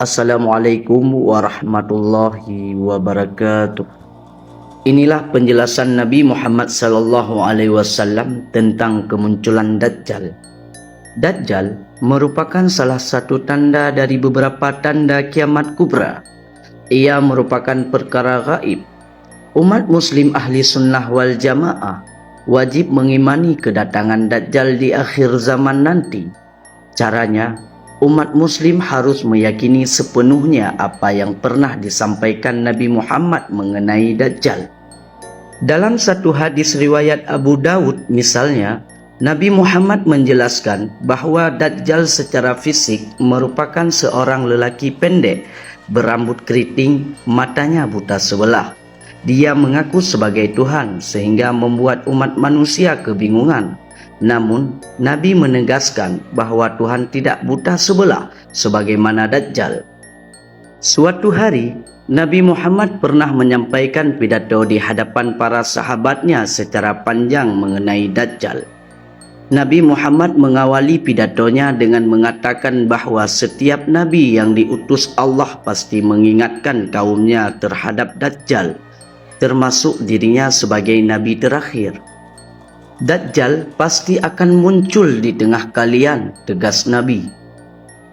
Assalamualaikum warahmatullahi wabarakatuh. Inilah penjelasan Nabi Muhammad SAW tentang kemunculan Dajjal. Dajjal merupakan salah satu tanda dari beberapa tanda kiamat kubra. Ia merupakan perkara gaib. Umat Muslim ahli sunnah wal jamaah wajib mengimani kedatangan Dajjal di akhir zaman nanti. Caranya, umat Muslim harus meyakini sepenuhnya apa yang pernah disampaikan Nabi Muhammad mengenai Dajjal. Dalam satu hadis riwayat Abu Daud misalnya, Nabi Muhammad menjelaskan bahawa Dajjal secara fisik merupakan seorang lelaki pendek, berambut keriting, matanya buta sebelah. Dia mengaku sebagai Tuhan sehingga membuat umat manusia kebingungan. Namun, Nabi menegaskan bahawa Tuhan tidak buta sebelah sebagaimana Dajjal. Suatu hari, Nabi Muhammad pernah menyampaikan pidato di hadapan para sahabatnya secara panjang mengenai Dajjal. Nabi Muhammad mengawali pidatonya dengan mengatakan bahawa setiap Nabi yang diutus Allah pasti mengingatkan kaumnya terhadap Dajjal, termasuk dirinya sebagai Nabi terakhir. Dajjal pasti akan muncul di tengah kalian, tegas Nabi.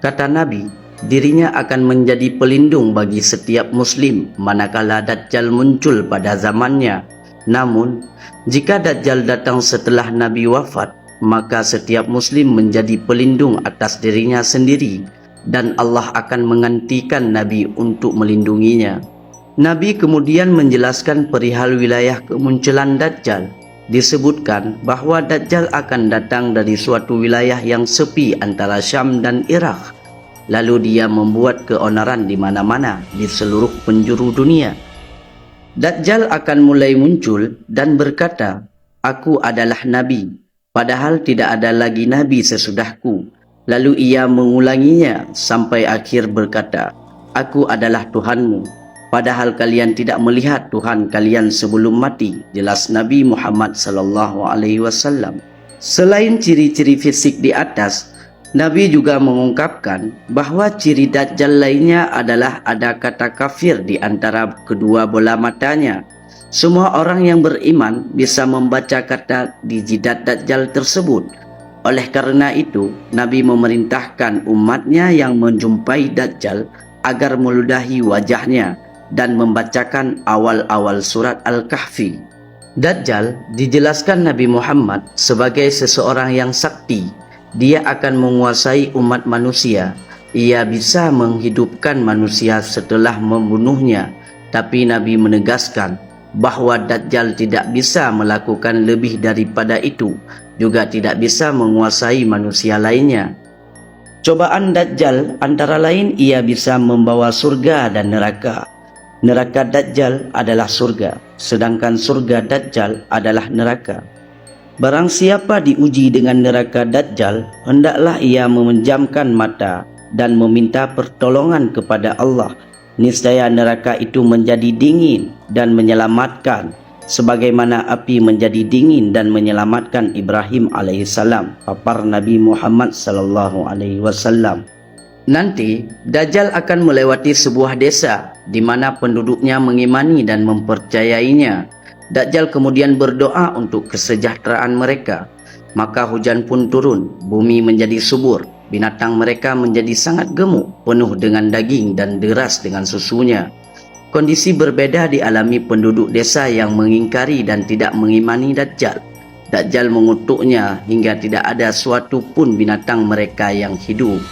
Kata Nabi, dirinya akan menjadi pelindung bagi setiap Muslim manakala Dajjal muncul pada zamannya. Namun, jika Dajjal datang setelah Nabi wafat, maka setiap Muslim menjadi pelindung atas dirinya sendiri dan Allah akan menggantikan Nabi untuk melindunginya. Nabi kemudian menjelaskan perihal wilayah kemunculan Dajjal. Disebutkan bahawa Dajjal akan datang dari suatu wilayah yang sepi antara Syam dan Iraq. Lalu dia membuat keonaran di mana-mana di seluruh penjuru dunia. Dajjal akan mulai muncul dan berkata, "Aku adalah Nabi, padahal tidak ada lagi Nabi sesudahku." Lalu ia mengulanginya sampai akhir berkata, "Aku adalah Tuhanmu, padahal kalian tidak melihat Tuhan kalian sebelum mati." Jelas Nabi Muhammad SAW. Selain ciri-ciri fisik di atas, Nabi juga mengungkapkan bahawa ciri Dajjal lainnya adalah ada kata kafir di antara kedua bola matanya. Semua orang yang beriman bisa membaca kata di jidat Dajjal tersebut. Oleh karena itu, Nabi memerintahkan umatnya yang menjumpai Dajjal agar meludahi wajahnya dan membacakan awal-awal surat Al-Kahfi. Dajjal dijelaskan Nabi Muhammad sebagai seseorang yang sakti. Dia akan menguasai umat manusia. Ia bisa menghidupkan manusia setelah membunuhnya. Tapi Nabi menegaskan bahawa Dajjal tidak bisa melakukan lebih daripada itu, juga tidak bisa menguasai manusia lainnya. Cobaan Dajjal antara lain ia bisa membawa surga dan neraka. Neraka Dajjal adalah surga, sedangkan surga Dajjal adalah neraka. Barang siapa diuji dengan neraka Dajjal, hendaklah ia memejamkan mata dan meminta pertolongan kepada Allah. Niscaya neraka itu menjadi dingin dan menyelamatkan, sebagaimana api menjadi dingin dan menyelamatkan Ibrahim alaihissalam, papar Nabi Muhammad SAW. Nanti, Dajjal akan melewati sebuah desa di mana penduduknya mengimani dan mempercayainya. Dajjal kemudian berdoa untuk kesejahteraan mereka. Maka hujan pun turun, bumi menjadi subur, binatang mereka menjadi sangat gemuk, penuh dengan daging dan deras dengan susunya. Kondisi berbeda dialami penduduk desa yang mengingkari dan tidak mengimani Dajjal. Dajjal mengutuknya hingga tidak ada suatu pun binatang mereka yang hidup.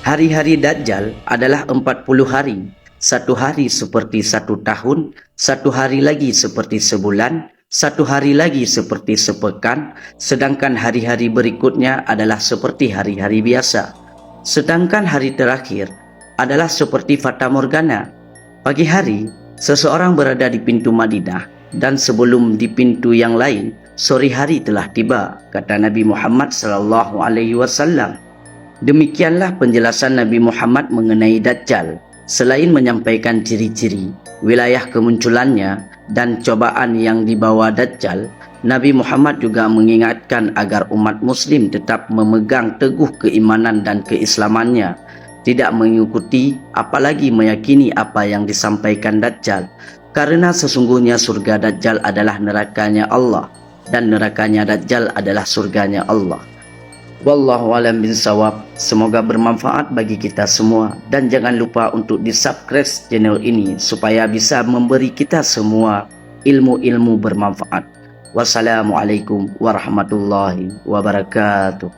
Hari-hari Dajjal adalah 40 hari. Satu hari seperti 1 tahun, satu hari lagi seperti sebulan, satu hari lagi seperti sepekan, sedangkan hari-hari berikutnya adalah seperti hari-hari biasa. Sedangkan hari terakhir adalah seperti fata morgana. Pagi hari, seseorang berada di pintu Madinah dan sebelum di pintu yang lain, sore hari telah tiba, kata Nabi Muhammad SAW. Demikianlah penjelasan Nabi Muhammad mengenai Dajjal. Selain menyampaikan ciri-ciri, wilayah kemunculannya, dan cobaan yang dibawa Dajjal, Nabi Muhammad juga mengingatkan agar umat Muslim tetap memegang teguh keimanan dan keislamannya. tidak mengikuti apalagi meyakini apa yang disampaikan Dajjal, karena sesungguhnya surga Dajjal adalah nerakanya Allah dan nerakanya Dajjal adalah surganya Allah. Wallahu a'lam bishawab. Semoga bermanfaat bagi kita semua, dan jangan lupa untuk di-subscribe channel ini supaya bisa memberi kita semua ilmu-ilmu bermanfaat. Wassalamualaikum warahmatullahi wabarakatuh.